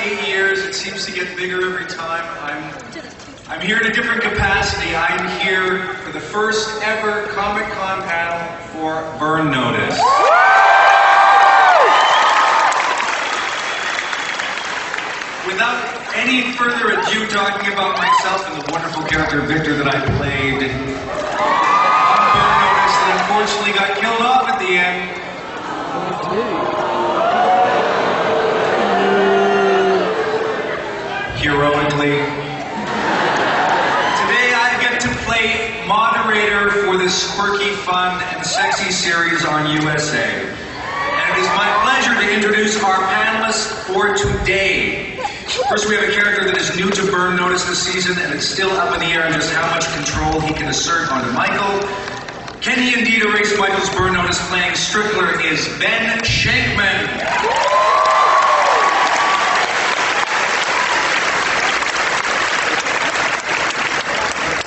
8 years. It seems to get bigger every time. I'm here in a different capacity. I'm here for the first ever Comic-Con panel for Burn Notice. Without any further ado, talking about myself and the wonderful character Victor that I played on Burn Notice that unfortunately got killed off at the end. Heroically. Today I get to play moderator for this quirky, fun, and sexy series on USA. And it is my pleasure to introduce our panelists for today. First, we have a character that is new to Burn Notice this season, and it's still up in the air on just how much control he can assert onto Michael. Can he indeed erase Michael's Burn Notice? Playing Strickler is Ben Shankman.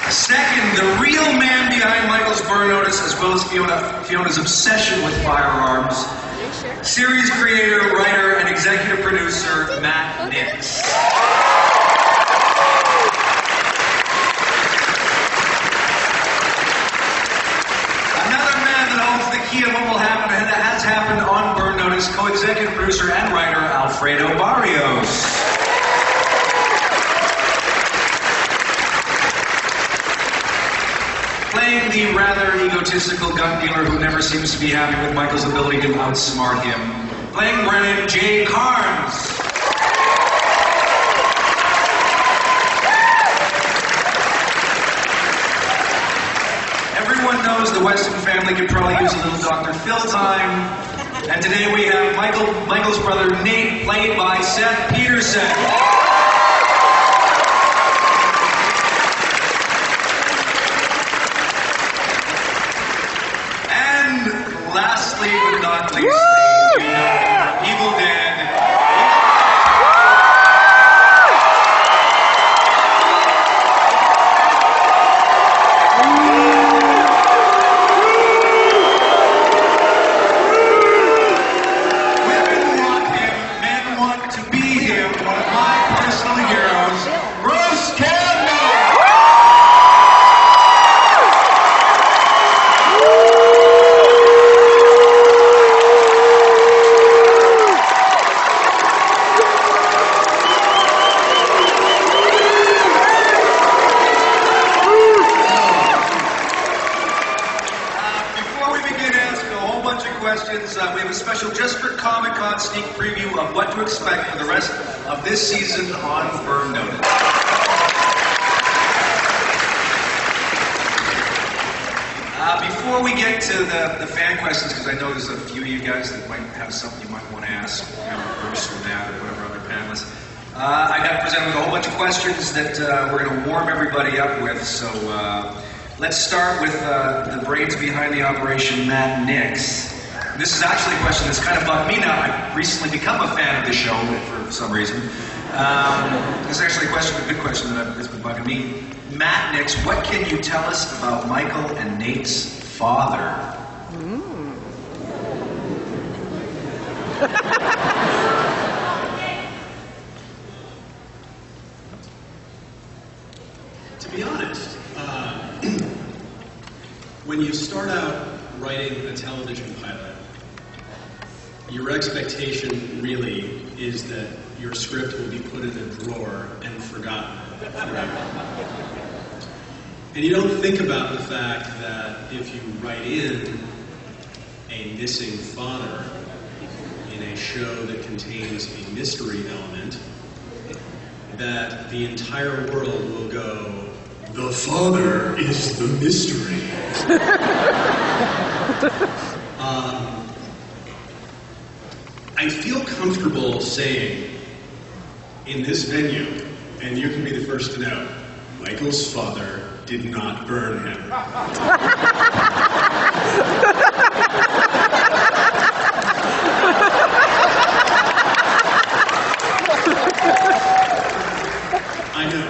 Second, the real man behind Michael's Burn Notice, as well as Fiona's obsession with firearms. Series creator, writer, and executive producer, Matt Nix. Another man that holds the key of what will happen and that has happened on Burn Notice, co-executive producer and writer, Alfredo Barrios. Playing the rather egotistical gun dealer who never seems to be happy with Michael's ability to outsmart him. Playing Brennan J. Carnes. Everyone knows the Weston family could probably use a little Dr. Phil time. And today we have Michael's brother Nate, played by Seth Peterson. Lastly but not least, Evil Dead. Women want him, men want to be him. One of my personal heroes, Bruce Campbell. We have a special just for Comic-Con sneak preview of what to expect for the rest of this season on Burn Notice. Before we get to the fan questions, because I know there's a few of you guys that might have something you might want to ask, Bruce or Matt or whatever other panelists, I got presented with a whole bunch of questions that we're going to warm everybody up with. So let's start with the brains behind the operation, Matt Nix. This is actually a question that's kind of bugged me now. I've recently become a fan of the show for some reason. This is actually a good question that's been bugging me. Matt Nix, what can you tell us about Michael and Nate's father? To be honest, when you start out writing a television pilot, your expectation really is that your script will be put in a drawer and forgotten forever. And you don't think about the fact that if you write in a missing father in a show that contains a mystery element, that the entire world will go, "The father is the mystery." I feel comfortable saying in this venue, and you can be the first to know, Michael's father did not burn him. I know.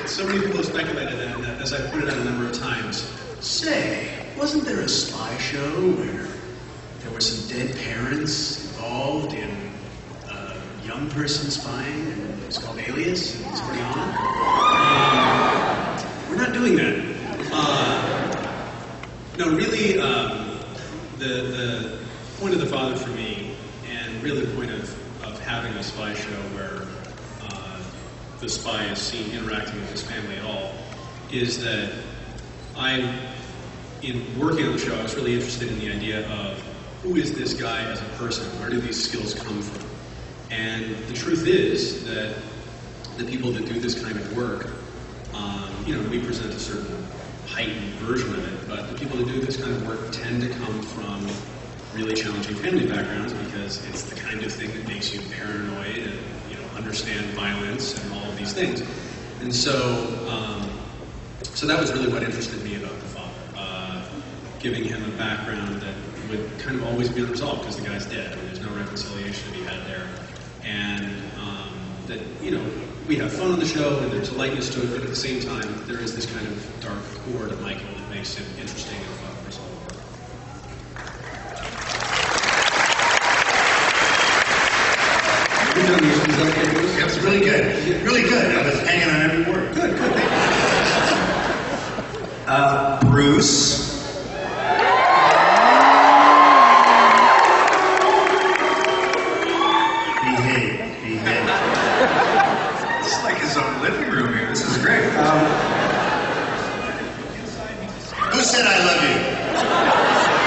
So many people have speculated that, and as I've put it out a number of times. Say, wasn't there a spy show where there were some dead parents involved in young person spying, and it's called Alias, and it's pretty on. We're not doing that. No, really, the point of The Father for me, and really the point of having a spy show where the spy is seen interacting with his family at all, is that in working on the show, I was really interested in the idea of who is this guy as a person? Where do these skills come from? And the truth is that the people that do this kind of work, we present a certain heightened version of it, but the people that do this kind of work tend to come from really challenging family backgrounds because it's the kind of thing that makes you paranoid and understand violence and all of these things. And so that was really what interested me about The Father, giving him a background that would kind of always be unresolved because the guy's dead. I mean, there's no reconciliation to be had there. And that, we have fun on the show and there's a lightness to it, but at the same time, there is this kind of dark core to Michael that makes it interesting and fun for us all to work. That was really good. Really good. I was hanging on every word. Good, thank you. Bruce. Behave. This is like his own living room here. This is great. Who said I love you?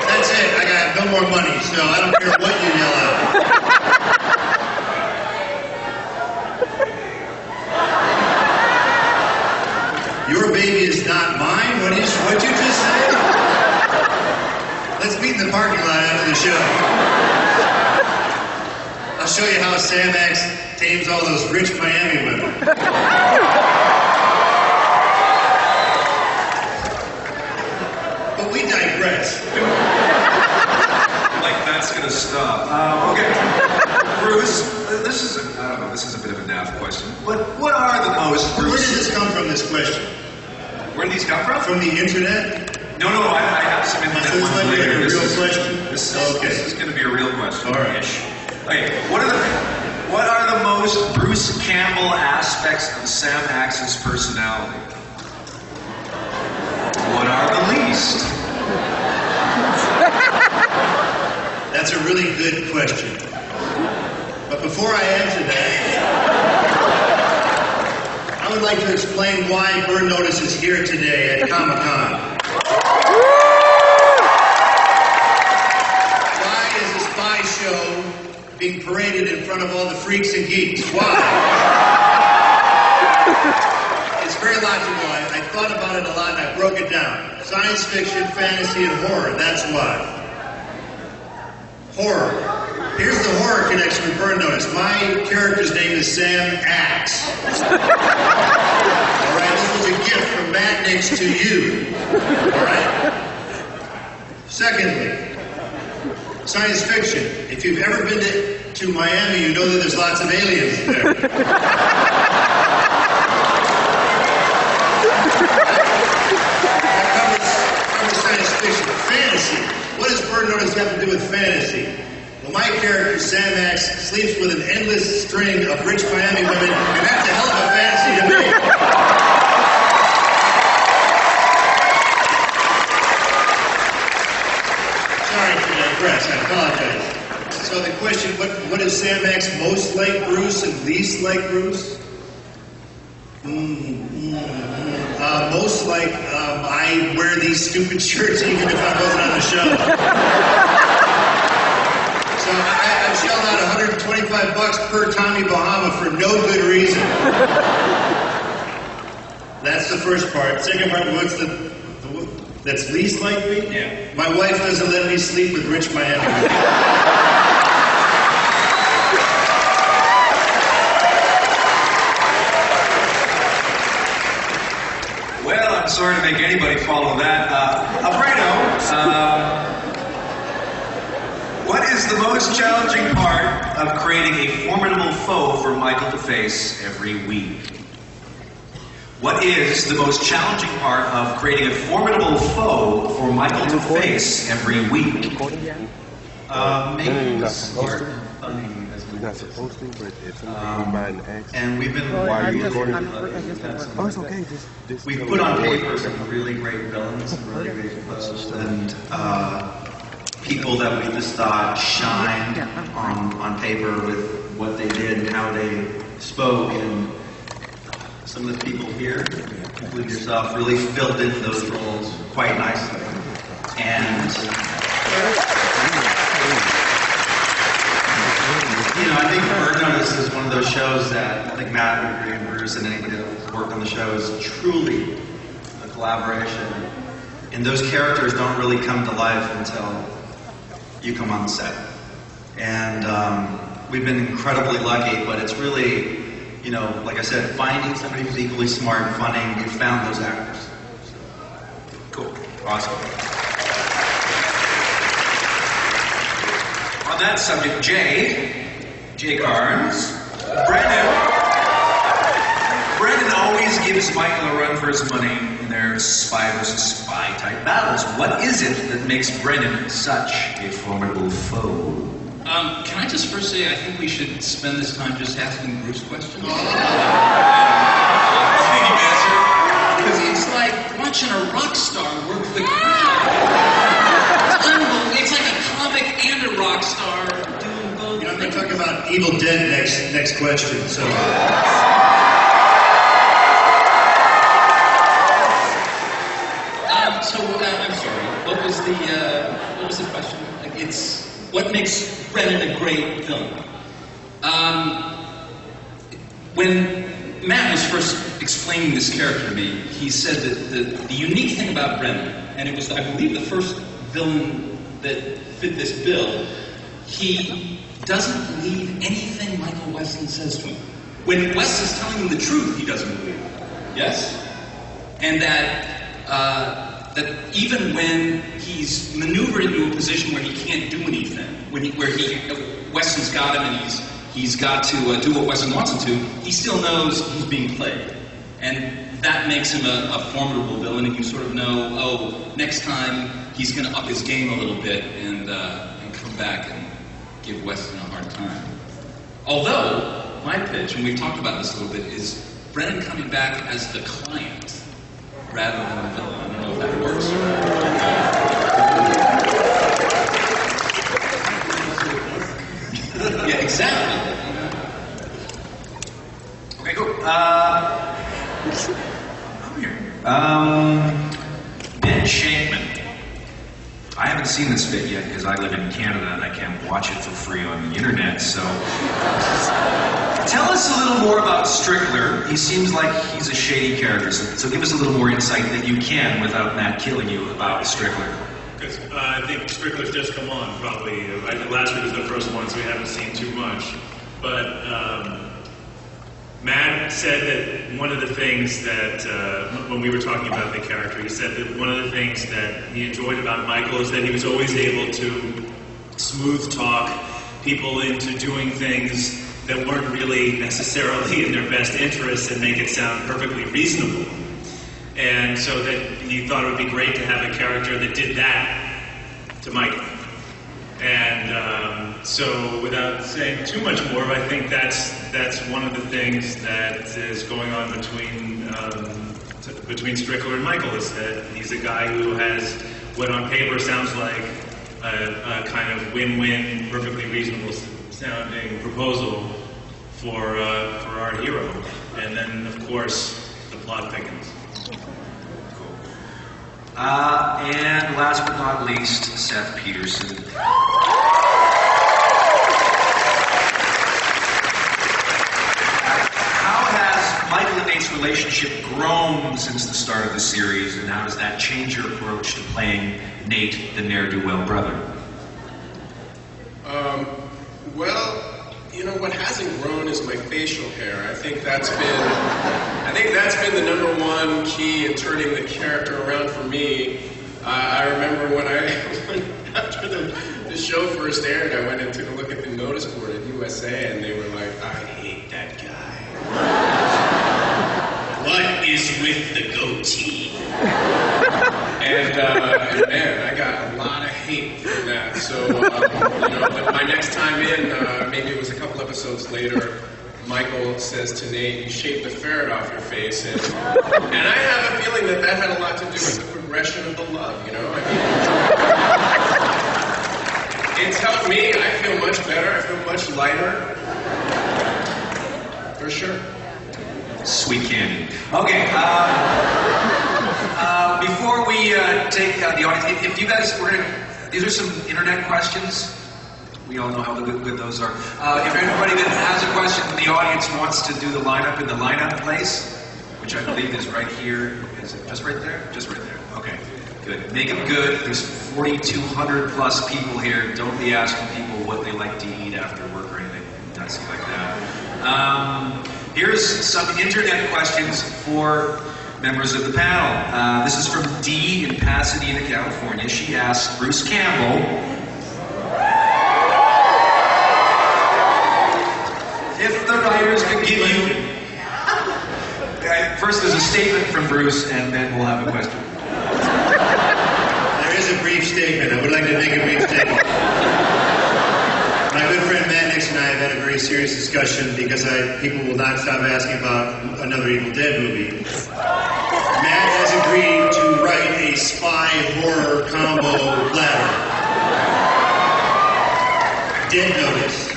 That's it. I got no more money, so I don't care what you yell out. Your baby is not mine? What'd you just say? Let's meet in the parking lot after the show. I'll show you how Sam X tames all those rich Miami women. But we digress. Like that's gonna stop. Okay, Bruce. This is I don't know. This is a bit of a naff question. But what are the most? Where Bruce, did this come from, this question? Where did these come from? From the internet? No, I have some internet So this ones might be later. like a This real is- question? This Okay. is going to be a real question. All right. Okay, what are the most Bruce Campbell aspects of Sam Axe's personality? What are the least? That's a really good question. But before I answer that, I would like to explain why Burn Notice is here today at Comic-Con. Why is a spy show being paraded in front of all the freaks and geeks? Why? It's very logical. I thought about it a lot and I broke it down. Science fiction, fantasy, and horror. That's why. Horror. Here's the horror connection with Burn Notice. My character's name is Sam Axe. All right, this was a gift from Matt Nix to you. All right? Secondly, science fiction. If you've ever been to Miami, you know that there's lots of aliens there. That covers science fiction. Fantasy. What does Burn Notice have to do with fantasy? Well, my character, Sam X, sleeps with an endless string of rich Miami women, and that's a hell of a fantasy to me. Sorry to digress, I apologize. So the question, what is Sam X most like Bruce and least like Bruce? Most like, I wear these stupid shirts even if I wasn't on the show. So I've shelled out $125 per Tommy Bahama for no good reason. That's the first part. Second part, what's that's least like me? Yeah. My wife doesn't let me sleep with rich Miami. Well, I'm sorry to make anybody follow that. Alfredo, What is the most challenging part of creating a formidable foe for Michael to face every week? What is the most challenging part of creating a formidable foe for Michael to face every week? Making the smart funny as we not supposed to, but if somebody comes by and asks, and we've been oh, it's okay. Just we've put on paper some really great villains, some really great foes, and people that we just thought shined on paper with what they did and how they spoke, and some of the people here, including yourself, really filled in those roles quite nicely. And you know, I think Bird Notice is one of those shows that I think Matt would agree, and Bruce and anybody that's worked on the show, is truly a collaboration. And those characters don't really come to life until you come on the set. And we've been incredibly lucky, but it's really, you know, like I said, finding somebody who's equally smart and funny, and we found those actors. Cool. Awesome. On that subject, Jay Carnes, Brendan always gives Michael a run for his money in their spy versus spy type battles. What is it that makes Brendan such a formidable foe? Can I just first say I think we should spend this time just asking Bruce questions? Thank you, Master. Because it's like watching a rock star work the crowd. It's unbelievable. It's like a comic and a rock star doing both. You know, I'm going to talk about Evil Dead next question. So. I'm sorry. What was the question? Like, it's what makes Brennan a great villain? When Matt was first explaining this character to me, he said that the unique thing about Brennan, and it was, I believe, the first villain that fit this bill, he doesn't believe anything Michael Weston says to him. When West is telling him the truth, he doesn't believe it. Yes? And that even when he's maneuvered into a position where he can't do anything, Weston's got him and he's got to do what Weston wants him to, he still knows he's being played. And that makes him a formidable villain, and you sort of know, oh, next time he's going to up his game a little bit and come back and give Weston a hard time. Although, my pitch, and we've talked about this a little bit, is Brennan coming back as the client rather than the villain. I don't know if that works. Yeah, exactly. Okay, cool. I'm here. Ben Shankman. I haven't seen this bit yet because I live in Canada and I can't watch it for free on the internet, so tell us a little more about Strickler. He seems like he's a shady character, so give us a little more insight that you can without Matt killing you about Strickler. Because I think Strickler's just come on, probably. Last week was the first one, so we haven't seen too much. But Matt said that one of the things that, when we were talking about the character, he said that one of the things that he enjoyed about Michael is that he was always able to smooth talk people into doing things that weren't really necessarily in their best interests and make it sound perfectly reasonable. And so that he thought it would be great to have a character that did that to Michael. And so without saying too much more, I think that's one of the things that is going on between Strickler and Michael, is that he's a guy who has what on paper sounds like a kind of win-win, perfectly reasonable sounding proposal for our hero. And then, of course, the plot thickens. And last but not least, Seth Peterson. How has Michael and Nate's relationship grown since the start of the series, and how does that change your approach to playing Nate, the ne'er-do-well brother? Well, you know, what hasn't grown is my facial hair. I think that's been the number one key in turning the character around for me. I remember when after the show first aired, I went and took a look at the notice board at USA, and they were like, I hate that guy. What is with the goatee? And man, I got a lot of hate from that. So, but my next time in, maybe it was a couple episodes later, Michael says to Nate, you shaved the ferret off your face. And I have a feeling that had a lot to do with the progression of the love, you know? I mean, it's helped me. I feel much better. I feel much lighter. For sure. Sweet candy. Okay. Before we take the audience, if you guys, these are some internet questions. We all know how good those are. If anybody that has a question in the audience wants to do the lineup in the lineup place, which I believe is right here. Is it just right there? Just right there. Okay, good. Make them good. There's 4,200 plus people here. Don't be asking people what they like to eat after work or anything nutsy like that. Here's some internet questions for members of the panel. This is from Dee in Pasadena, California. She asks Bruce Campbell, if the writers could give you... First there's a statement from Bruce, and then we'll have a question. There is a brief statement. I would like to make a brief statement. My good friend Matt Nix and I have had a very serious discussion because people will not stop asking about another Evil Dead movie. Matt has agreed to write a spy horror combo ladder. Dead Notice.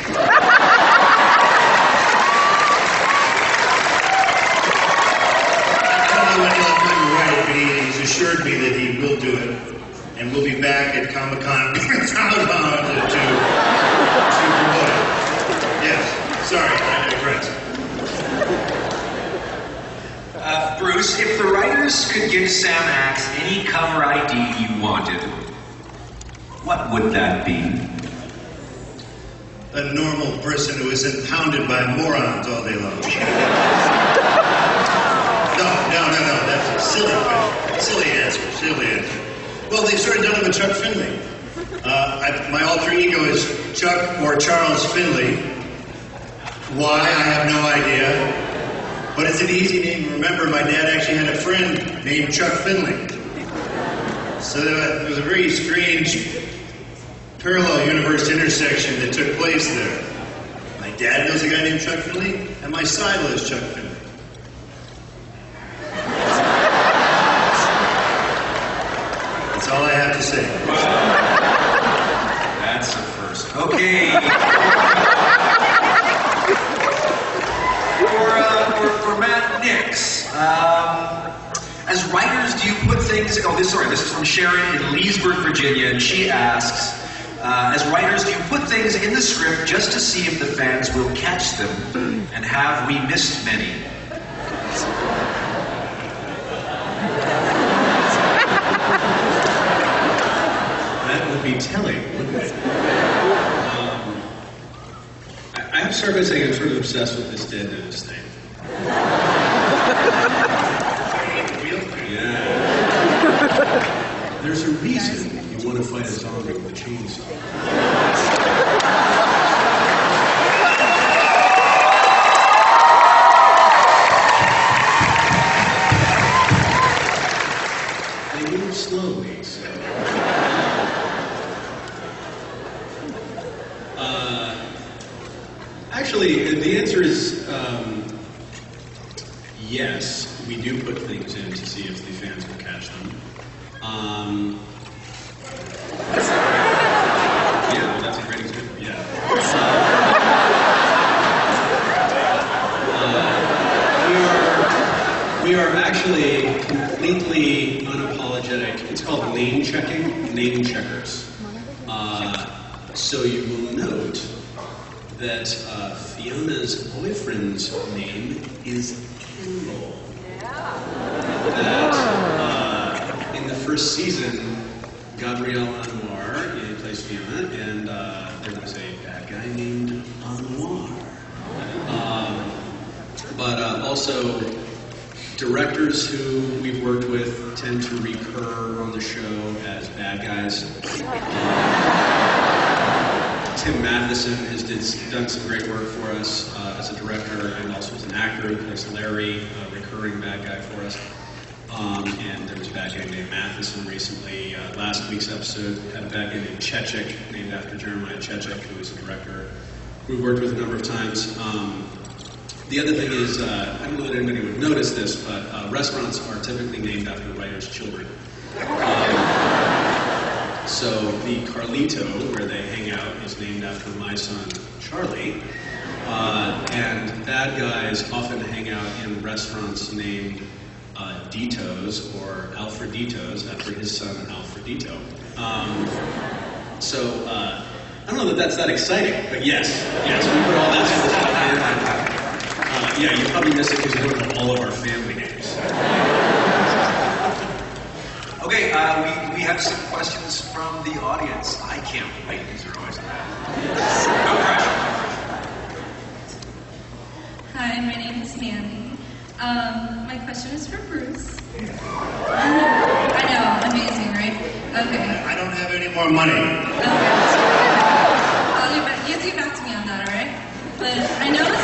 I don't know when he'll have time to write it, but he's assured me that he will do it. And we'll be back at Comic-Con to promote it. Yes. Sorry, I digress. Bruce, if the writers could give Sam Axe any cover ID you wanted, what would that be? A normal person who isn't pounded by morons all day long. No. That's a silly question. Silly answer. Well, they've sort of done it with Chuck Finley. My alter ego is Chuck or Charles Finley. Why, I have no idea. But it's an easy name to remember. My dad actually had a friend named Chuck Finley. So it was a very strange parallel universe intersection that took place there. My dad knows a guy named Chuck Finley, and my silo is Chuck Finley. That's all I have to say. That's a first. Okay. For Matt Nix, as writers, do you put things... This is from Sharon in Leesburg, Virginia, and she asks, as writers, do you put things in the script just to see if the fans will catch them? And have we missed many? That would be telling, wouldn't it? I have to start by saying I'm sort of obsessed with this Dead Notice thing. Yeah. There's a reason you want to fight a zombie with a chainsaw. They move slowly, so... Actually, the answer is yes, we do put things in to see if the fans will catch them. Yeah, that's a great example, yeah. We are actually completely unapologetic. It's called name checking, name checkers. So you will note that Fiona's boyfriend's name is Kendall. That in the first season, Gabrielle Anwar plays Fiona, and there was a bad guy named Anwar. But also, directors who we've worked with tend to recur on the show as bad guys. Tim Matheson has done some great work for us as a director and also as an actor. He plays Larry, a recurring bad guy for us. And there was a bad guy named Matheson recently. Last week's episode had a bad guy named Chechik, named after Jeremiah Chechik, who is a director we've worked with a number of times. The other thing is, I don't know that anybody would notice this, but restaurants are typically named after writers' children. So the Carlito, where they hang out, is named after my son, Charlie. And bad guys often hang out in restaurants named Dito's or Alfreditos after his son, Alfredito. I don't know that that's that exciting, but yes, we put all that sort of stuff in. Yeah, you probably miss it because you don't know all of our family names. Okay, we have some questions from the audience. I can't wait. These are always bad. No pressure. Hi, my name is Mandy. My question is for Bruce. I know, amazing, right? Okay. I don't have any more money. Okay. You get back to me on that, alright? But I know Sam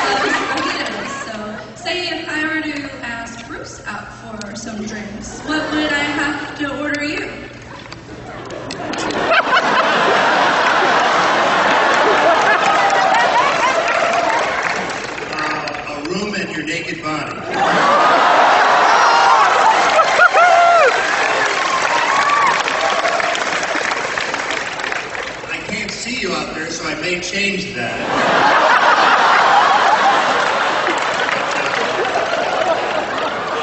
loves burritos, so say if I were to ask Bruce out for some drinks, what would I have to order you? A room and your naked body. So I may change that.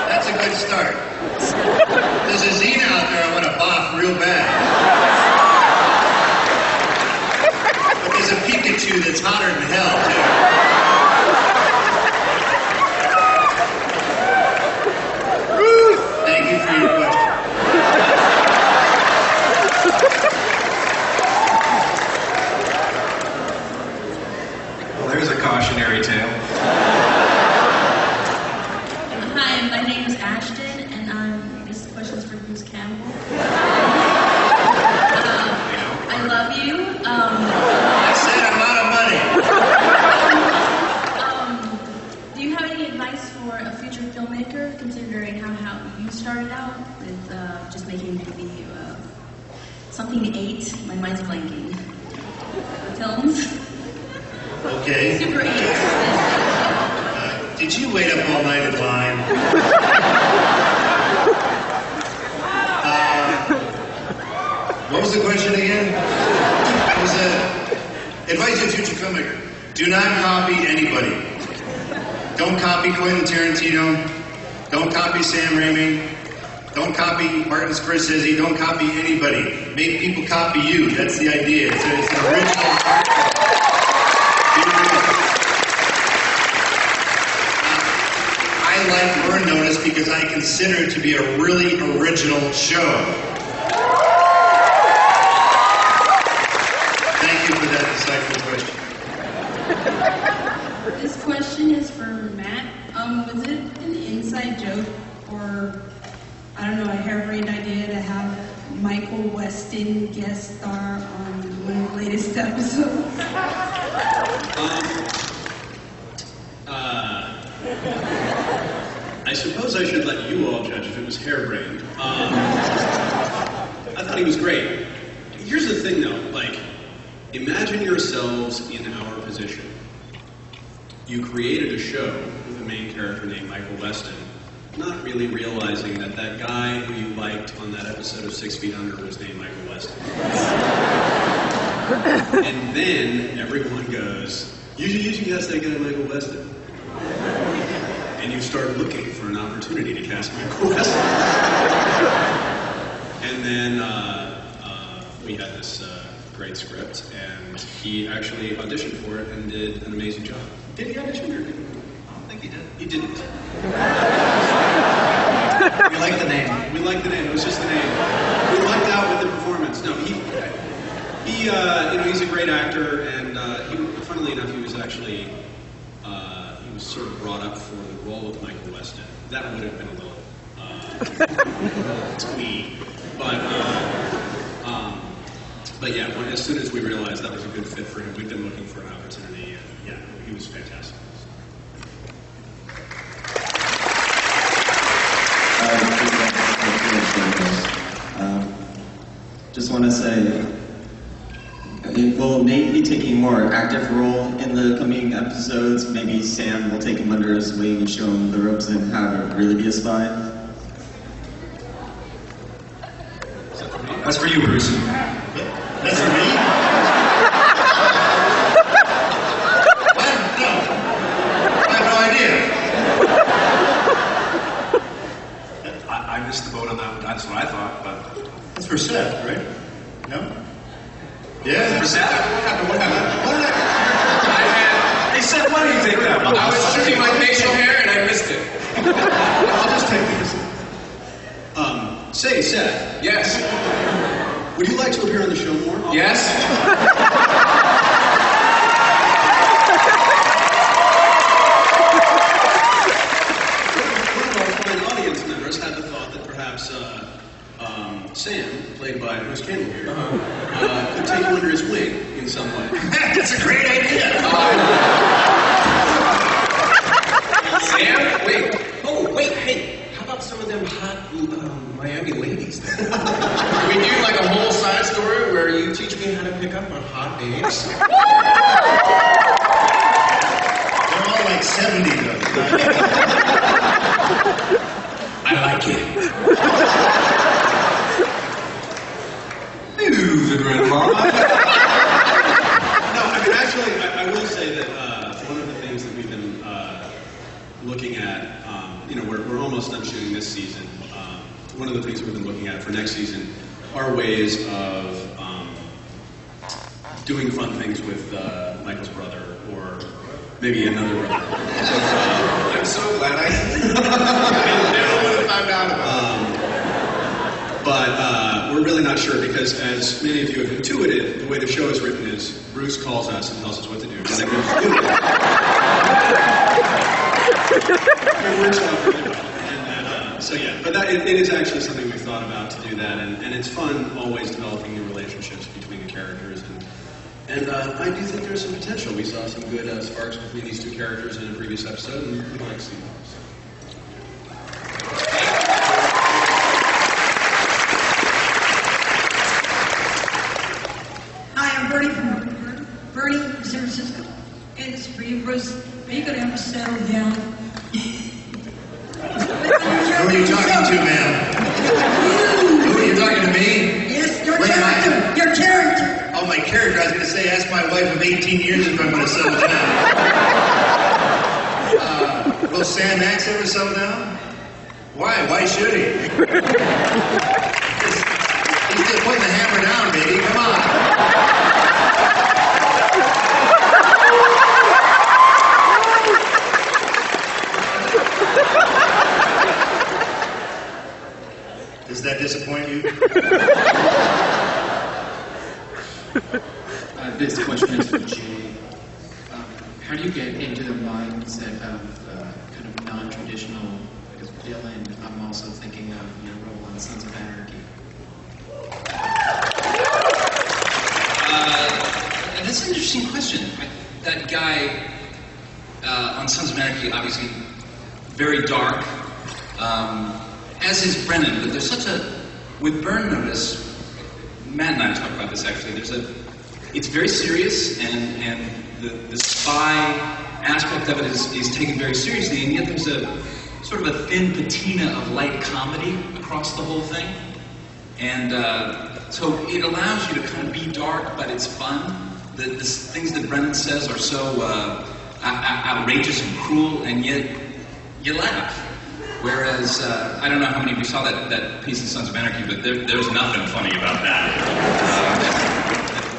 That's a good start. There's a zine out there I want to boff real bad. But there's a Pikachu that's hotter than hell, too. Thank you for your question. There's a cautionary tale. Hi, my name is Ashton, and this question is for Bruce Campbell. I love you. I said I'm out of money. Do you have any advice for a future filmmaker, considering how you started out with just making maybe something to eat? My mind's blanking. Films. Okay. Super 8. Did you wait up all night in line? What was the question again? It was advice to a future filmmaker. Do not copy anybody. Don't copy Quentin Tarantino. Don't copy Sam Raimi. Don't copy Martin Scorsese. Don't copy anybody. Make people copy you. That's the idea. It's an original. I like Burn Notice because I consider it to be a really original show. Thank you for that insightful question. This question is for Matt. Was it an inside joke or, I don't know, a harebrained idea to have Michael Weston guest star on one of the latest episodes? I suppose I should let you all judge if it was harebrained. I thought he was great. Here's the thing, though. Like, imagine yourselves in our position. You created a show with a main character named Michael Weston, not really realizing that that guy who you liked on that episode of 6 Feet Under was named Michael Weston. And then everyone goes, you should cast that guy Michael Weston. And you start looking for an opportunity to cast Michael Weston. And then we had this great script, and he actually auditioned for it and did an amazing job. Did he audition or didn't he? I don't think he did. He didn't. We like the name. We liked the name. It was just the name. We lucked out with the performance. No, He's a great actor, and funnily enough, he was actually he was sort of brought up for the role of Michael Weston. That would have been a little twee, but yeah, as soon as we realized that was a good fit for him, we've been looking for an opportunity, and yeah, he was fantastic. Just want to say, will Nate be taking a more active role in the coming episodes? Maybe Sam will take him under his wing and show him the ropes and how to really be a spy? That's for you, Bruce. That's for me? What? No. I have no idea. I missed the boat on that one. That's what I thought, but... That's for Seth, right? No? Yeah. For Seth? What happened? They said, why do you think that one? I was shooting my facial hair and I missed it. I'll just take this. Say, Seth, Yes. would you like to appear on the show more? Yes. One of our fine audience members had the thought that perhaps Sam, played by Bruce Campbell here, could take you under his wing in some way. That's a great idea. Sam? Wait, hey, how about some of them hot Miami ladies then? Can we do like a whole side story where you teach me how to pick up on hot babes? They're all like 70 though. I like it. Moving right along. No, I mean, actually, I will say that one of the things that we've been looking at, we're almost done shooting this season. One of the things we've been looking at for next season are ways of doing fun things with Michael's brother or maybe another brother. I'm so glad I never would have found out about it. But we're really not sure because, as many of you have intuited, the way the show is written is Bruce calls us and tells us what to do. And then we just do it. It works out really well. So yeah, but it is actually something we've thought about to do that, and it's fun always developing new relationships between the characters, and I do think there's some potential. We saw some good sparks between these two characters in a previous episode, and we'd like to see more. Hi, I'm Bernie from San Francisco. And it's for you, Bruce. Are you going to ever settle down? Who are you talking to, ma'am? Who are you talking to me? Yes, your Wait, character. Your character. Oh, my character. I was going to say, ask my wife of 18 years if I'm going to settle down. Will Sam Max ever settle down? Why? Why should he? He's just putting the hammer down, baby. Come on. Does that disappoint you? This question is for Jay. How do you get into the mindset of kind of non-traditional villain? I'm also thinking of your role on Sons of Anarchy. That's an interesting question. That guy on Sons of Anarchy, obviously very dark, as is Brennan, but there's such a, with Burn Notice, Matt and I talked about this actually, it's very serious, and the spy aspect of it is taken very seriously, and yet there's a sort of a thin patina of light comedy across the whole thing. And so it allows you to kind of be dark, but it's fun. The things that Brennan says are so outrageous and cruel, and yet you laugh. Whereas, I don't know how many of you saw that piece in Sons of Anarchy, but there's nothing funny about that.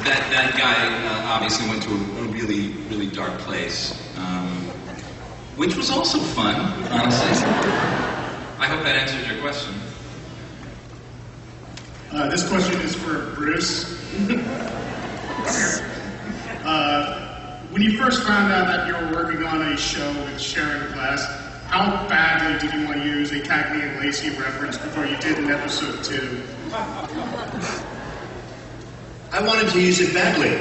That guy obviously went to a really, really dark place, which was also fun, honestly. I hope that answers your question. This question is for Bruce. When you first found out that you were working on a show with Sharon Glass, how badly did you want to use a Cagney and Lacey reference before you did in episode 2? I wanted to use it badly.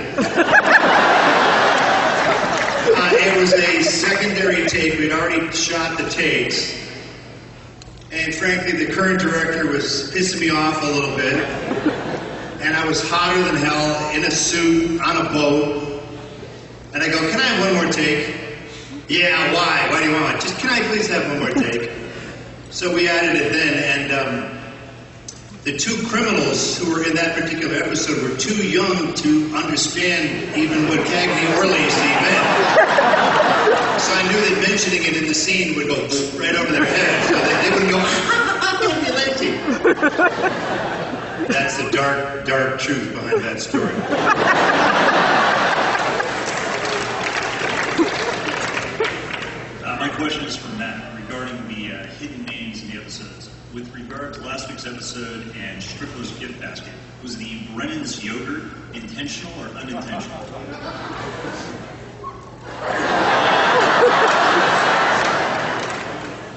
It was a secondary take. We'd already shot the takes. And frankly, the current director was pissing me off a little bit. And I was hotter than hell, in a suit, on a boat. And I go, can I have one more take? Yeah, why? Why do you want it? Just, can I please have one more take? So we added it then, and the two criminals who were in that particular episode were too young to understand even what Cagney or Lacey meant. So I knew that mentioning it in the scene would go right over their head, so that they wouldn't go, Lacey. That's the dark, dark truth behind that story. My question is for Matt regarding the hidden names in the episodes. With regard to last week's episode and Strickler's gift basket, was the Brennan's yogurt intentional or unintentional?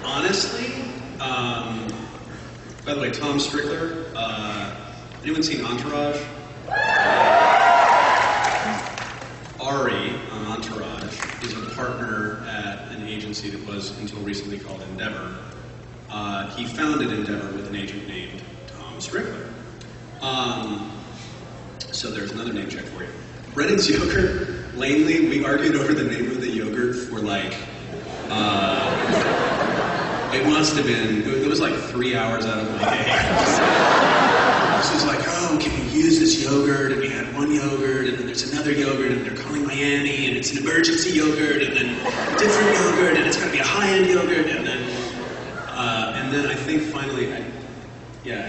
Honestly, by the way, Tom Strickler, anyone seen Entourage? Ari on Entourage is a partner at an agency that was until recently called Endeavor. He founded Endeavor with an agent named Tom Strickler. So there's another name check for you. Brennan's yogurt, lamely, we argued over the name of the yogurt for like, it must have been, it was like 3 hours out of my day. This was like, oh, can we use this yogurt? And we had one yogurt, and then there's another yogurt, and they're calling Miami, and it's an emergency yogurt, and then a different yogurt, and it's going to be a high-end yogurt, and then I think finally, I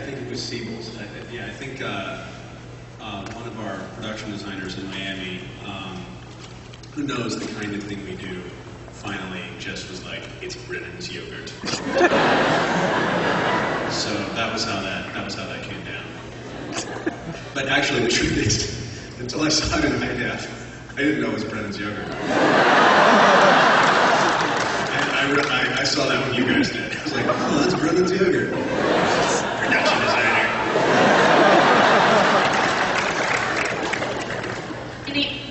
think it was Siebel's. I think one of our production designers in Miami, who knows the kind of thing we do, finally just was like, it's Brennan's yogurt. So that was how that came down. But actually, the truth is, until I saw it in high def, I didn't know it was Brennan's yogurt. I saw that when you guys did. I was like, oh, that's Brennan's yogurt. Production designer.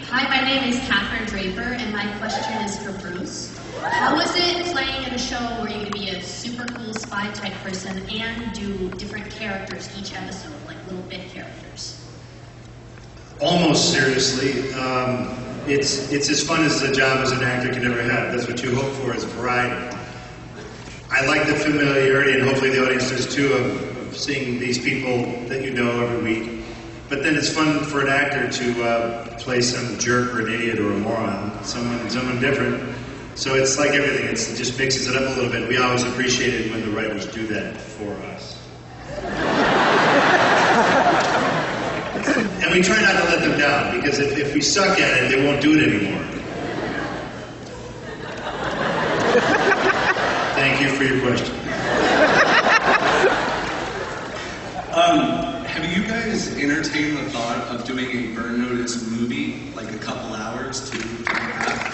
Hi, my name is Catherine Draper, and my question is for Bruce. How is it playing in a show where you can be a super cool spy type person and do different characters each episode, like little bit characters? Almost seriously. It's as fun as a job as an actor can ever have. That's what you hope for, is variety. I like the familiarity, and hopefully the audience does too, of seeing these people that you know every week. But then it's fun for an actor to play some jerk or an idiot or a moron, someone different. So it's like everything, it just mixes it up a little bit. We always appreciate it when the writers do that for us. And we try not to let them down, because if we suck at it, they won't do it anymore. Thank you for your question. Have you guys entertained the thought of doing a Burn Notice movie, like a couple hours, 2 and a half?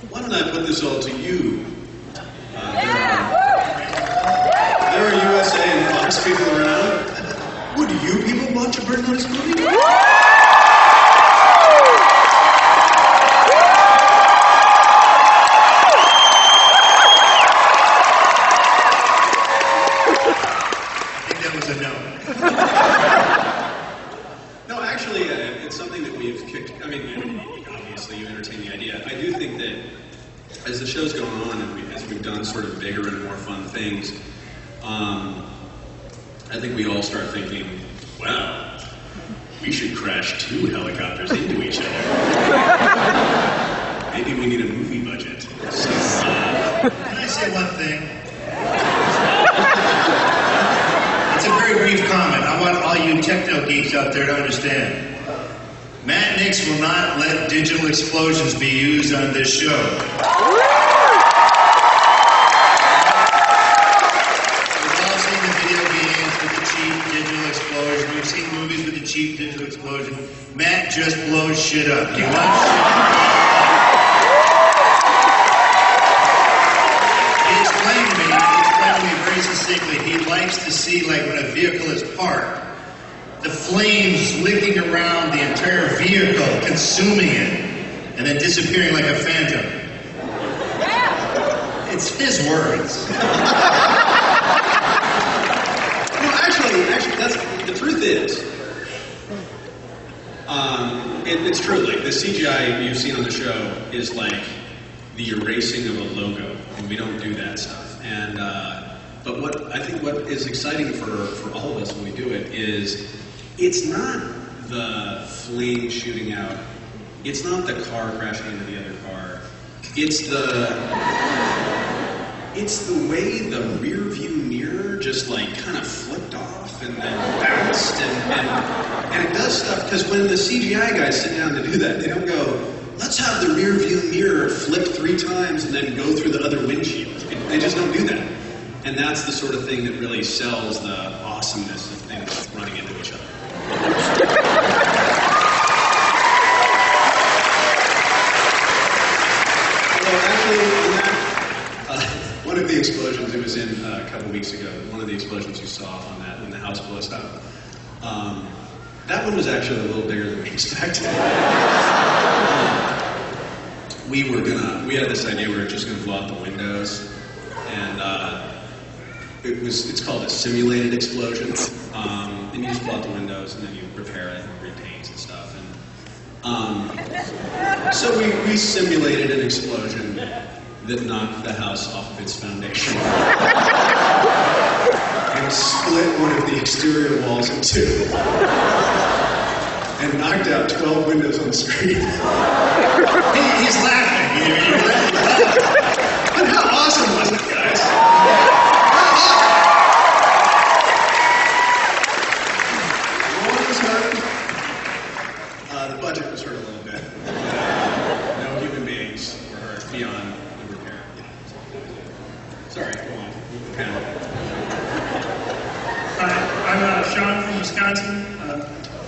Why don't I put this all to you? There are USA and Fox people around. Would you people watch a Burn Notice movie? No, actually, it's something that we've kicked. I mean, obviously, you entertain the idea. I do think that as the show's going on and as we've done sort of bigger and more fun things, I think we all start thinking, wow, we should crash 2 helicopters into each other. Maybe we need a movie budget. So, can I say one thing? It's a very brief comment. I want all you techno geeks out there to understand. Matt Nix will not let digital explosions be used on this show. We've all seen the video games with the cheap digital explosion. We've seen movies with the cheap digital explosion. Matt just blows shit up. He wants shit to be... He explained to me very succinctly, he likes to see, like, when a vehicle is parked, the flames licking around the entire vehicle, consuming it, and then disappearing like a phantom. It's his words. No, actually, that's the truth is, it's true. Like the CGI you've seen on the show is like the erasing of a logo, and we don't do that stuff. And but what is exciting for all of us when we do it is it's not the flame shooting out. It's not the car crashing into the other car. It's the way the rear view mirror just like kind of flipped off and then bounced and it does stuff because when the CGI guys sit down to do that, they don't go, let's have the rear view mirror flip 3 times and then go through the other windshield. They just don't do that. And that's the sort of thing that really sells the awesomeness of things running into each other. Well, actually, one of the explosions, it was in a couple weeks ago, one of the explosions you saw on that when the house blows up. That one was actually a little bigger than we expected. We had this idea we were just going to blow out the windows, and it's called a simulated explosion. And you just blow out the windows, and then you repair it and repaint and stuff. And so we simulated an explosion that knocked the house off of its foundation and split one of the exterior walls in 2 and knocked out 12 windows on the street. He's laughing. But how awesome was it, guys? What was hurt? The budget was hurt a little bit. No human beings were hurt beyond the repair. Sorry, go on. Panel. Hi, I'm Sean from Wisconsin.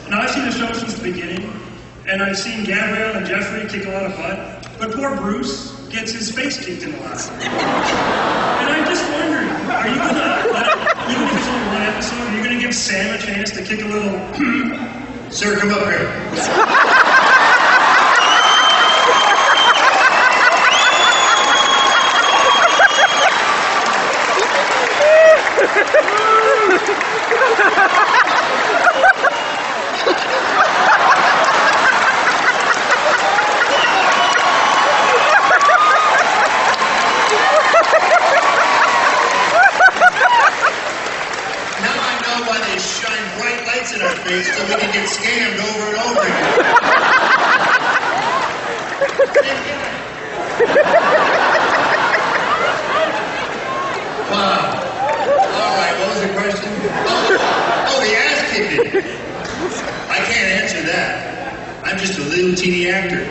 And I've seen the show since the beginning, and I've seen Gabrielle and Jeffrey kick a lot of butt, but poor Bruce gets his face kicked in a lot. And I'm just wondering, are you gonna, even if it's only 1 episode, are you gonna give Sam a chance to kick a little? Sir, come up here. In our face so we can get scammed over and over again. Wow. All right, what was the question? Oh, the ass kicking. I can't answer that. I'm just a little teeny actor.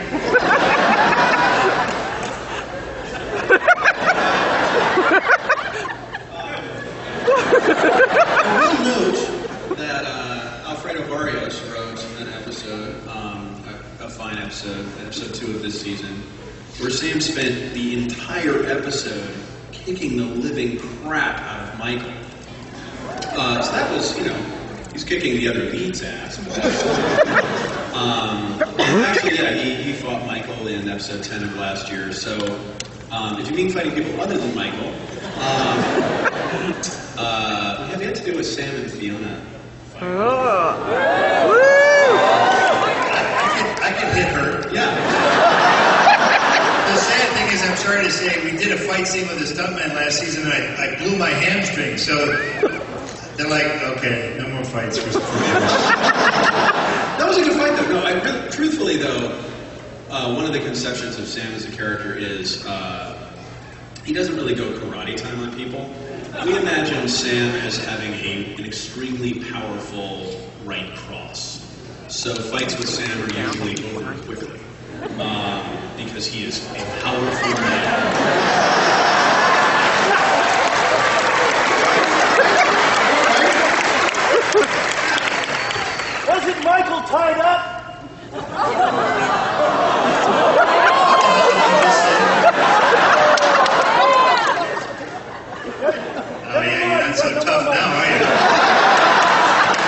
Episode 2 of this season, where Sam spent the entire episode kicking the living crap out of Michael. So that was, he's kicking the other lead's ass. Actually, yeah, he fought Michael in episode 10 of last year. So if you mean fighting people other than Michael, we have yet to do with Sam and Fiona. I can hit her. Yeah. The sad thing is, I'm sorry to say, we did a fight scene with a stuntman last season, and I blew my hamstring. So they're like, okay, no more fights for That was a good fight, though. No, truthfully, though, one of the conceptions of Sam as a character is he doesn't really go karate time on people. We imagine Sam as having an extremely powerful right cross. So fights with Sam are usually over quickly because he is a powerful man. Wasn't Michael tied up? Oh, yeah, you're not so tough now, are you?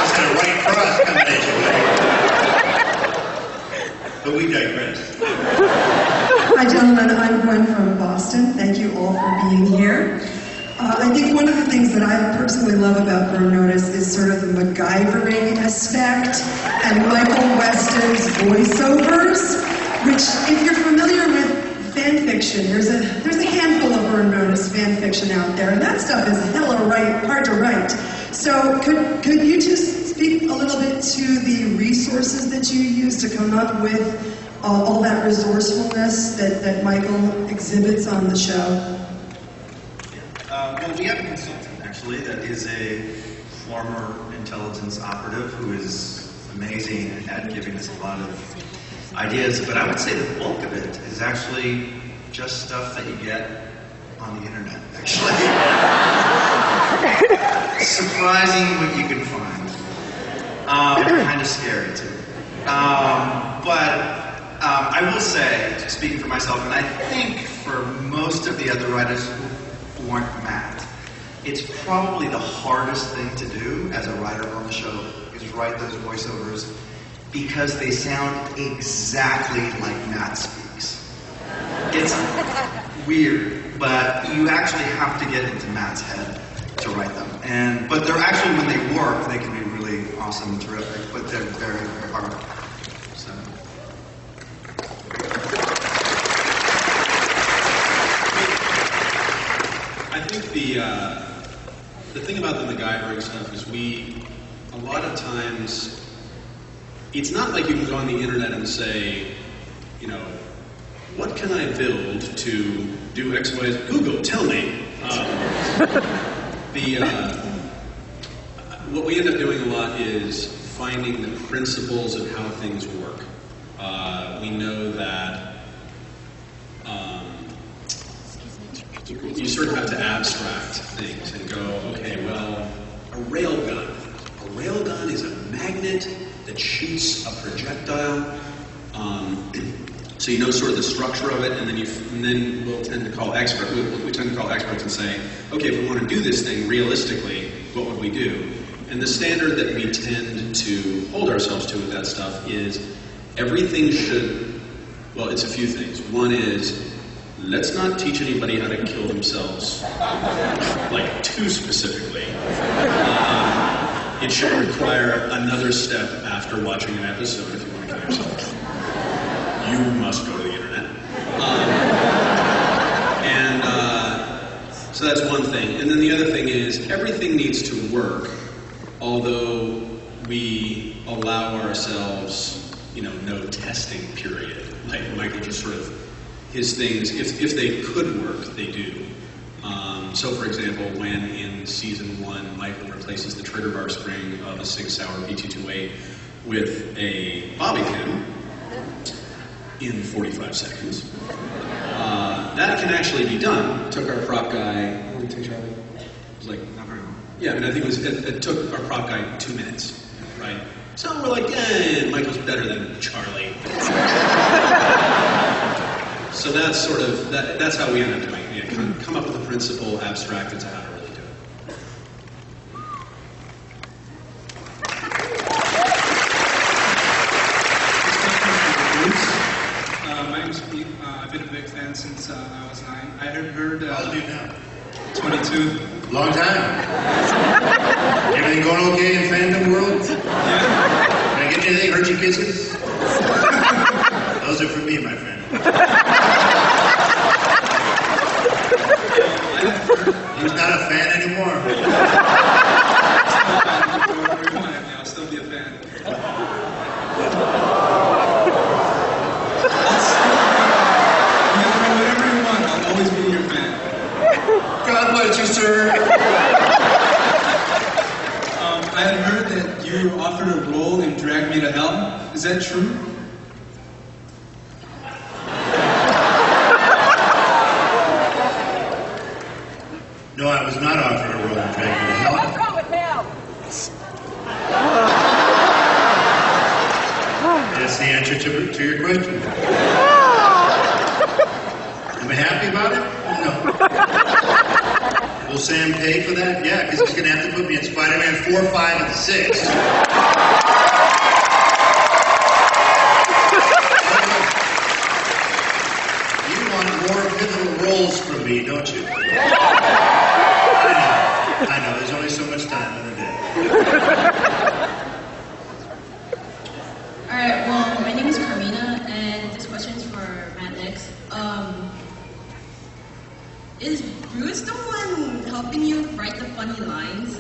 Just had a right cross coming at you, buddy. But we digress. Hi, gentlemen. I'm Gwen from Boston. Thank you all for being here. I think one of the things that I personally love about Burn Notice is sort of the MacGyvering aspect and Michael Weston's voiceovers, which, if you're familiar with fan fiction, there's a handful of Burn Notice fan fiction out there, and that stuff is hella hard to write. So could you just speak a little bit to the resources that you use to come up with all that resourcefulness that Michael exhibits on the show? Well, we have a consultant, actually, that is a former intelligence operative who is amazing at giving us a lot of ideas. But I would say the bulk of it is actually just stuff that you get on the internet, actually. Surprising what you can find. Kind of scary, too. But I will say, speaking for myself, and I think for most of the other writers who aren't Matt, it's probably the hardest thing to do as a writer on the show is write those voiceovers because they sound exactly like Matt speaks. It's weird, but you actually have to get into Matt's head to write them. But they're actually, when they work, they can be really awesome and terrific, but they're very, very hard. So. I think the thing about the MacGyvering stuff is a lot of times, it's not like you can go on the internet and say, you know, what can I build to do X, Y, Z? Google, tell me. What we end up doing a lot is finding the principles of how things work. We know that you sort of have to abstract things and go, okay, well, a railgun. A railgun is a magnet that shoots a projectile. So you know sort of the structure of it, and then we'll tend to call experts. We tend to call experts and say, okay, if we want to do this thing realistically, what would we do? And the standard that we tend to hold ourselves to with that stuff is everything should. Well, it's a few things. One is, let's not teach anybody how to kill themselves, like too specifically. It should require another step after watching an episode if you want to kill yourself. You must go to the internet. So that's one thing. And then the other thing is, everything needs to work, although we allow ourselves, no testing period. Like Michael just sort of, his things, if they could work, they do. So for example, when in season 1, Michael replaces the trigger bar spring of a Sig Sauer B228 with a bobby pin in 45 seconds, that can actually be done. Took our prop guy, what did it take, Charlie? It was like, not very long. Yeah, I think it took our prop guy 2 minutes, right? So we're like, Michael's better than Charlie. So that's sort of, that's how we end up doing it. Come up with a principle, abstract it to how to really do it. My name's Pete. I've been a big fan since I was 9. I had heard... How old are you now? 22. Long time. Everything going okay in fandom world? Yeah. Can I get you anything? Hurt your kisses? Those are for me, my friend. He's not a fan anymore. I'll still be a fan. Whatever you want, I'll always be your fan. God bless you, sir. I had heard that you were offered a role in Drag Me to Hell. Is that true? No, I was not offered a role in Drag Me to Hell. What's wrong with him? That's the answer to your question. Am I happy about it? No. Will Sam pay for that? Yeah, because he's going to have to put me in Spider-Man 4, 5, and 6. You want more pivotal roles from me, don't you? I know. There's only so much time in the day. Alright, well, my name is Carmina, and this question is for Matt Nix. Is Bruce the one helping you write the funny lines?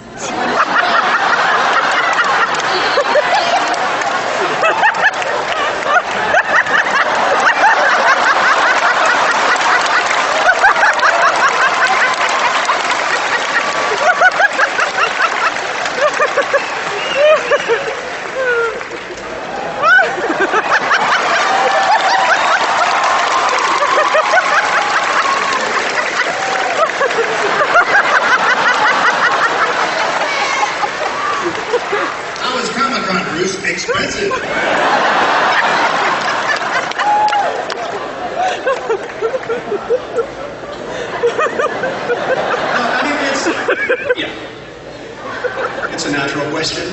How was Comic-Con, Bruce? Expensive. It's a natural question.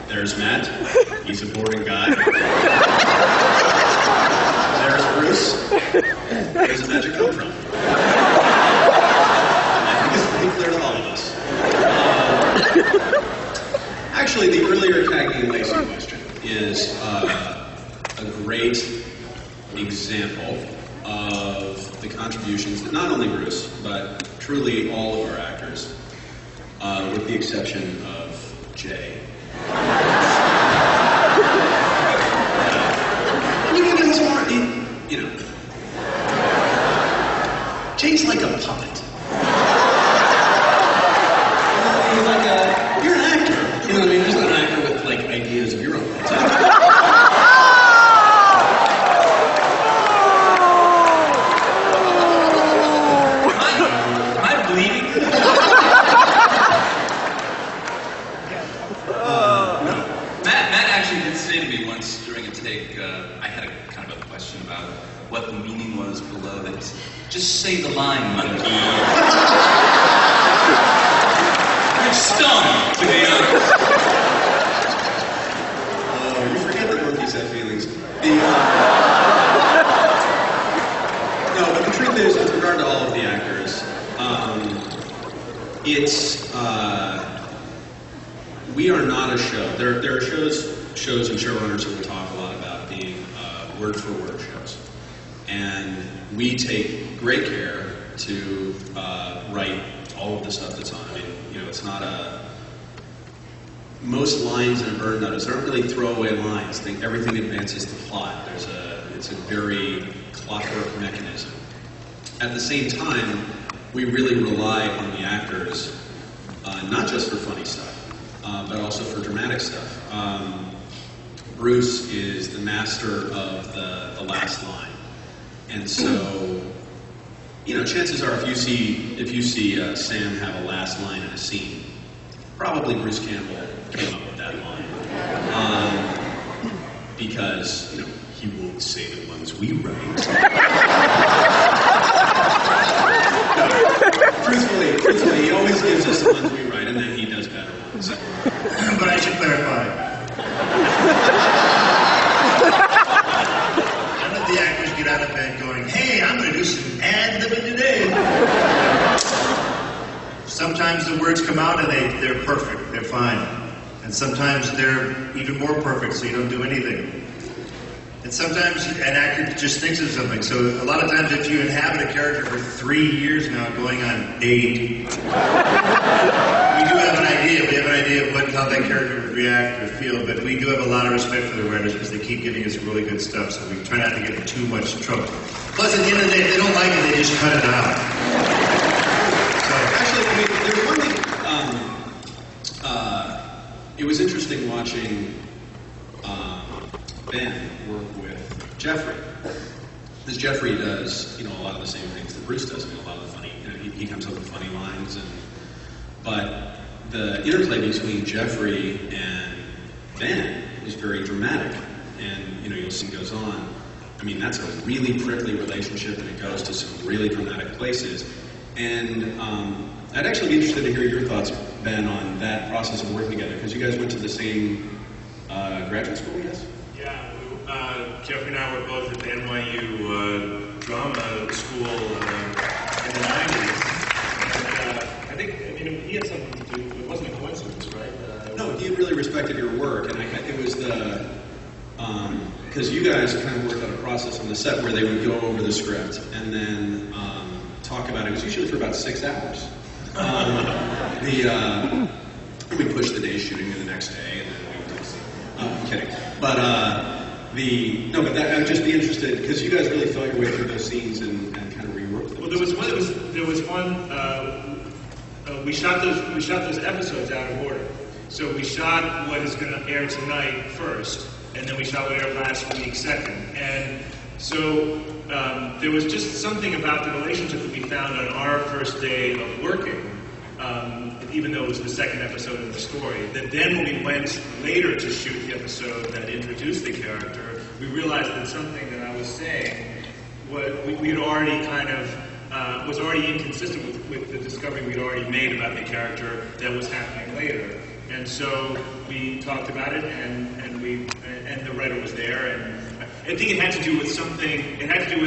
There's Matt. He's a boring guy. There's Bruce. Where does the magic come from? I think it's pretty clear to all of us. Actually, the earlier Cagney and Lacey question is a great example of the contributions that not only Bruce, but truly all of our actors, with the exception of Jay. You know, Jay's like a puppet. You're an actor. You know what I mean? You're just not an actor with like ideas of your own. Am I bleeding? Matt actually did say to me once during a take, I had a kind of a question about what the meaning was below that. Just say the line, monkey. Which stung, to be honest. You forget that monkeys have feelings. No, but the truth is, with regard to all of the actors, we are not a show. There are shows and showrunners who will talk a lot about being word-for-word shows. And we take great care to write all of the stuff that's on. I mean, you know, it's not a... Most lines in a burn notice aren't really throwaway lines. Everything advances the plot. It's a very clockwork mechanism. At the same time, we really rely on the actors, not just for funny stuff, but also for dramatic stuff. Bruce is the master of the last line. And so, you know, chances are if you see Sam have a last line in a scene, probably Bruce Campbell came up with that line. Because, you know, he won't say the ones we write. No, truthfully, he always gives us the ones we write, and then he does better ones. But I should clarify. None of the actors get out of bed going, hey, I'm going to do some ad-libbing today. Sometimes the words come out and they're perfect, they're fine. And sometimes they're even more perfect, so you don't do anything. And sometimes an actor just thinks of something. So a lot of times if you inhabit a character for 3 years now, going on 8, we do have an idea. We have an idea of how that character would react or feel, but we do have a lot of respect for the writers because they keep giving us really good stuff, so we try not to get in too much trouble. Plus, at the end of the day, if they don't like it, they just cut it out. So, actually, I mean, there's one thing was interesting watching Ben work with Jeffrey. Because Jeffrey does, a lot of the same things that Bruce does. A lot of the funny, he comes up with funny lines, but the interplay between Jeffrey and Ben was very dramatic, and you'll see it goes on. I mean, that's a really prickly relationship, and it goes to some really dramatic places. And I'd actually be interested to hear your thoughts, Ben, on that process of working together, because you guys went to the same graduate school, yes? Yeah, Jeffrey and I were both at the NYU drama school in the 90s. And, I think, he had something to do, it wasn't a coincidence, right? No, he really respected your work, and it was because you guys kind of worked out a process on the set where they would go over the script and then talk about it. It was usually for about 6 hours. We pushed the day shooting to the next day, and then we just, I'm kidding. But I would just be interested because you guys really felt your way through those scenes and kind of reworked them. Well, there was one. We shot those episodes out of order. So we shot what is going to air tonight first, and then we shot what aired last week second. And so there was just something about the relationship that we found on our first day of working, even though it was the second episode of the story, that then when we went later to shoot the episode that introduced the character, we realized that something that I was saying, we had already kind of, was already inconsistent with the discovery we'd already made about the character that was happening later. And so we talked about it, and the writer was there, and I think it had to do with something. It had to do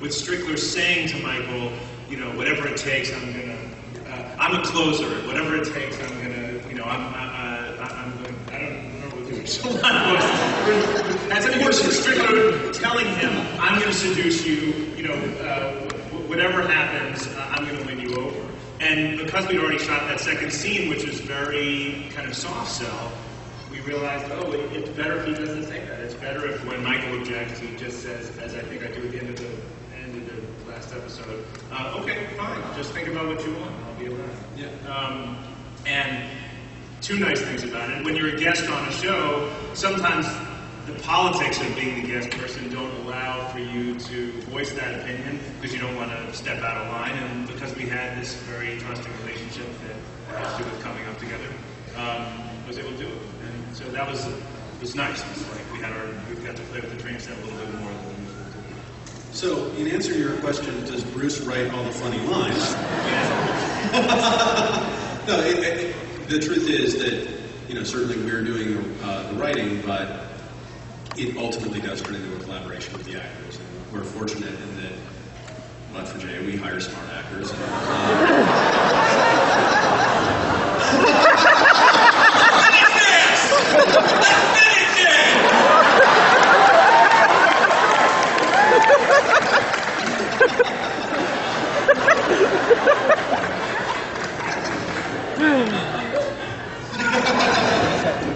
with Strickler saying to Michael, whatever it takes, I'm a closer. Whatever it takes, I'm gonna, I'm going. I don't remember what the original line was. That's of course Strickler telling him, I'm going to seduce you. Whatever happens, I'm going to win you over. And because we'd already shot that second scene, which is very kind of soft sell, we realized, it's better if he doesn't say that. It's better if when Michael objects, he just says, as I think I do at the end of the last episode, okay, fine, just think about what you want, and I'll be around. Yeah. And two nice things about it. When you're a guest on a show, sometimes the politics of being the guest person don't allow for you to voice that opinion because you don't want to step out of line. And because we had this very trusting relationship that had to do with coming up together, I was able to do it. And so that was nice. It was like we got to play with the train set a little bit more than we usually do. So, in answer to your question, does Bruce write all the funny lines? No, the truth is that, certainly we're doing the writing, but it ultimately does turn into a collaboration with the actors. And we're fortunate in that, but for Jay, we hire smart actors.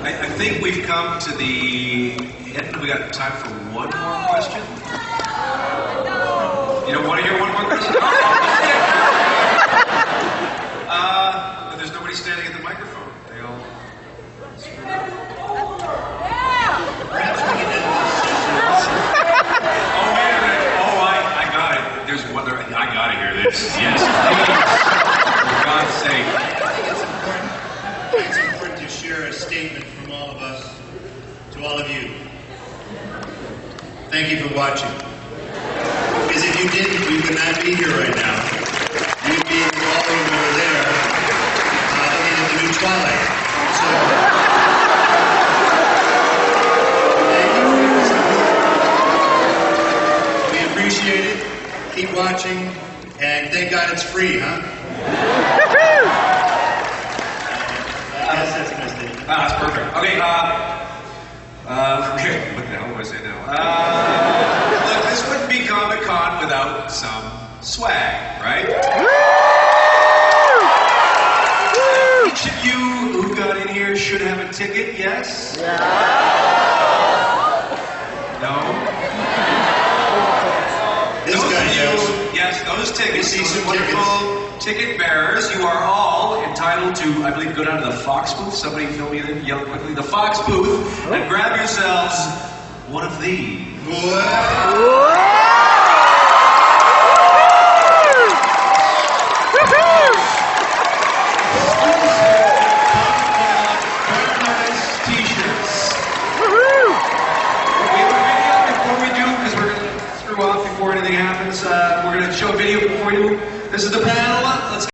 I think we've come to the end. We got time for one more question. You don't want to hear one more question? But there's nobody standing at the microphone. They all screwed up. Oh, wait a minute. Oh, I got it. There's one there. I got to hear this. Yes, please. For God's sake. It's important to share a statement from all of us to all of you. Thank you for watching. Because if you didn't, we would not be here right now. We'd be in the ballroom over there, looking at the new Twilight. So, thank you. We appreciate it. Keep watching, and thank God it's free, huh? That's my statement. That's perfect. Okay, okay, what the hell do I say now? Look, this wouldn't be Comic-Con without some swag, right? Each of you who got in here should have a ticket, yes? No? This guy knows. Yes, those tickets, those wonderful ticket bearers, you are all entitled to, I believe, go down to the Fox booth. Somebody fill me in, yell quickly, the Fox booth, and grab yourselves one of these. Before anything happens, we're going to show a video before we do. This is the panel. Let's